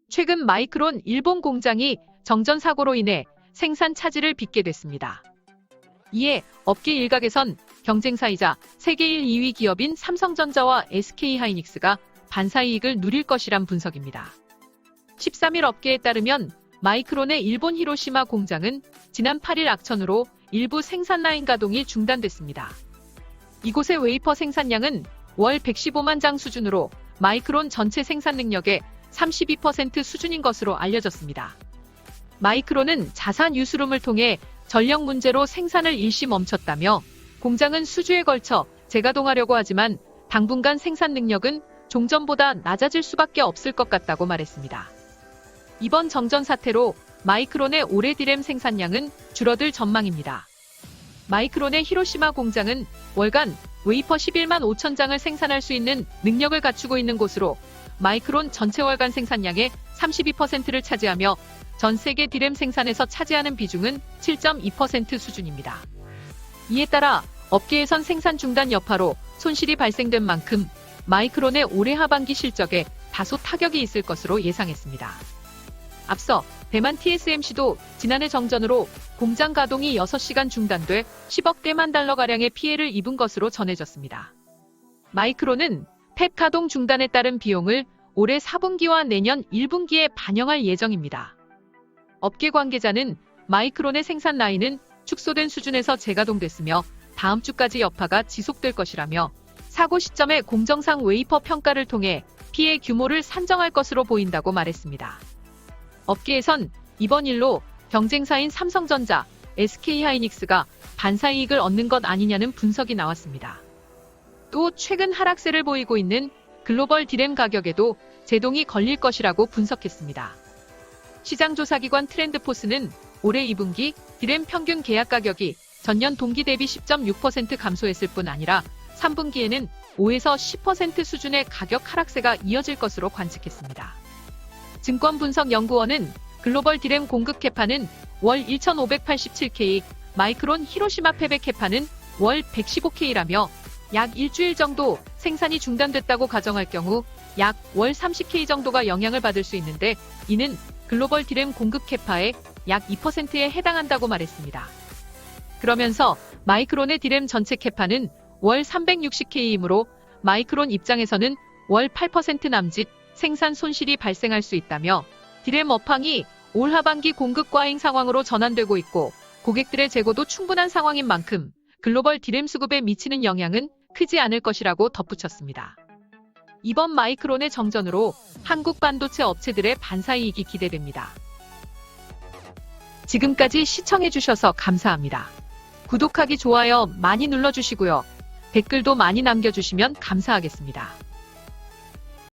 최근 마이크론 일본 공장이 정전 사고로 인해 생산 차질을 빚게 됐습니다. 이에 업계 일각에선 경쟁사이자 세계 1, 2위 기업인 삼성전자와 SK하이닉스가 반사이익을 누릴 것이란 분석입니다. 13일 업계에 따르면 마이크론의 일본 히로시마 공장은 지난 8일 악천후로 일부 생산 라인 가동이 중단됐습니다. 이곳의 웨이퍼 생산량은 월 115만 장 수준으로 마이크론 전체 생산 능력의 32% 수준인 것으로 알려졌습니다. 마이크론은 자산 유수름을 통해 전력 문제로 생산을 일시 멈췄다며 공장은 수주에 걸쳐 재가동하려고 하지만 당분간 생산 능력은 종전보다 낮아질 수밖에 없을 것 같다고 말했습니다. 이번 정전 사태로 마이크론의 올해 디램 생산량은 줄어들 전망입니다. 마이크론의 히로시마 공장은 월간 웨이퍼 11만 5천 장을 생산할 수 있는 능력을 갖추고 있는 곳으로 마이크론 전체 월간 생산량의 32%를 차지하며 전 세계 디램 생산에서 차지하는 비중은 7.2% 수준입니다. 이에 따라 업계에선 생산 중단 여파로 손실이 발생된 만큼 마이크론의 올해 하반기 실적에 다소 타격이 있을 것으로 예상했습니다. 앞서 대만 TSMC도 지난해 정전으로 공장 가동이 6시간 중단돼 10억대만 달러가량의 피해를 입은 것으로 전해졌습니다. 마이크론은 팹 가동 중단에 따른 비용을 올해 4분기와 내년 1분기에 반영할 예정입니다. 업계 관계자는 마이크론의 생산 라인은 축소된 수준에서 재가동됐으며 다음 주까지 여파가 지속될 것이라며 사고 시점에 공정상 웨이퍼 평가를 통해 피해 규모를 산정할 것으로 보인다고 말했습니다. 업계에선 이번 일로 경쟁사인 삼성전자, SK하이닉스가 반사이익을 얻는 것 아니냐는 분석이 나왔습니다. 또 최근 하락세를 보이고 있는 글로벌 디램 가격에도 제동이 걸릴 것이라고 분석했습니다. 시장조사기관 트렌드포스는 올해 2분기 디램 평균 계약 가격이 전년 동기 대비 10.6% 감소했을 뿐 아니라 3분기에는 5에서 10% 수준의 가격 하락세가 이어질 것으로 관측했습니다. 증권분석연구원은 글로벌 디램 공급 캐파는 월 1,587K, 마이크론 히로시마 팹의 캐파는 월 115K라며 약 일주일 정도 생산이 중단됐다고 가정할 경우 약 월 30K 정도가 영향을 받을 수 있는데 이는 글로벌 디램 공급 캐파의 약 2%에 해당한다고 말했습니다. 그러면서 마이크론의 디램 전체 캐파는 월 360K이므로 마이크론 입장에서는 월 8% 남짓 생산 손실이 발생할 수 있다며 디램 업황이 올 하반기 공급 과잉 상황으로 전환되고 있고 고객들의 재고도 충분한 상황인 만큼 글로벌 디램 수급에 미치는 영향은 크지 않을 것이라고 덧붙였습니다. 이번 마이크론의 정전으로 한국 반도체 업체들의 반사이익이 기대됩니다. 지금까지 시청해주셔서 감사합니다. 구독하기, 좋아요 많이 눌러주시고요. 댓글도 많이 남겨주시면 감사하겠습니다.